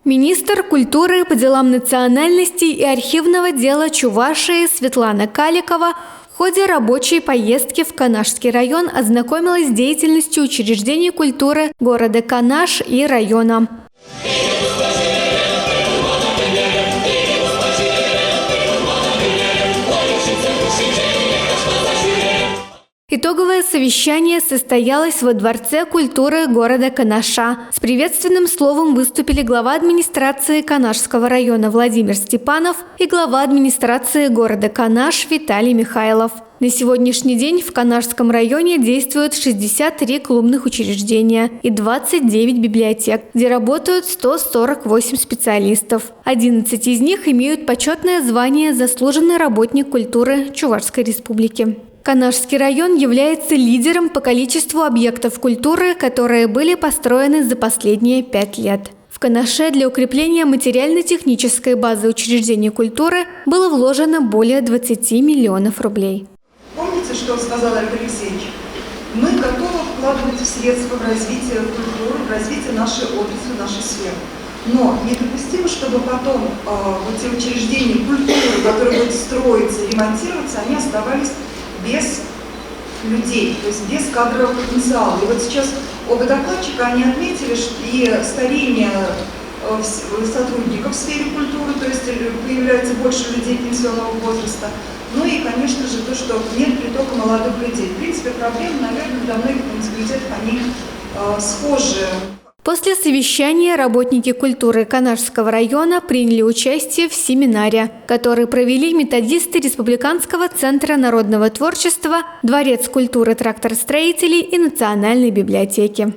Министр культуры по делам национальностей и архивного дела Чувашии Светлана Каликова в ходе рабочей поездки в Канашский район ознакомилась с деятельностью учреждений культуры города Канаш и района. Итоговое совещание состоялось во Дворце культуры города Канаша. С приветственным словом выступили глава администрации Канашского района Владимир Степанов и глава администрации города Канаш Виталий Михайлов. На сегодняшний день в Канашском районе действуют 63 клубных учреждения и 29 библиотек, где работают 148 специалистов. 11 из них имеют почетное звание «Заслуженный работник культуры Чувашской республики». Канашский район является лидером по количеству объектов культуры, которые были построены за последние 5 лет. В Канаше для укрепления материально-технической базы учреждений культуры было вложено более 20 миллионов рублей. Помните, что сказал Олег Алексеевич? Мы готовы вкладывать средства в развитие культуры, в развитие нашей отрасли, нашей сферы. Но недопустимо, чтобы потом вот те учреждения культуры, которые будут строиться, ремонтироваться, они оставались без людей, то есть без кадрового потенциала. И вот сейчас оба докладчика, они отметили, что и старение сотрудников в сфере культуры, то есть появляется больше людей пенсионного возраста, ну и, конечно же, то, что нет притока молодых людей. В принципе, проблемы, наверное, для многих муниципалитетов, они схожи. После совещания работники культуры Канашского района приняли участие в семинаре, который провели методисты Республиканского центра народного творчества, Дворец культуры тракторостроителей и Национальной библиотеки.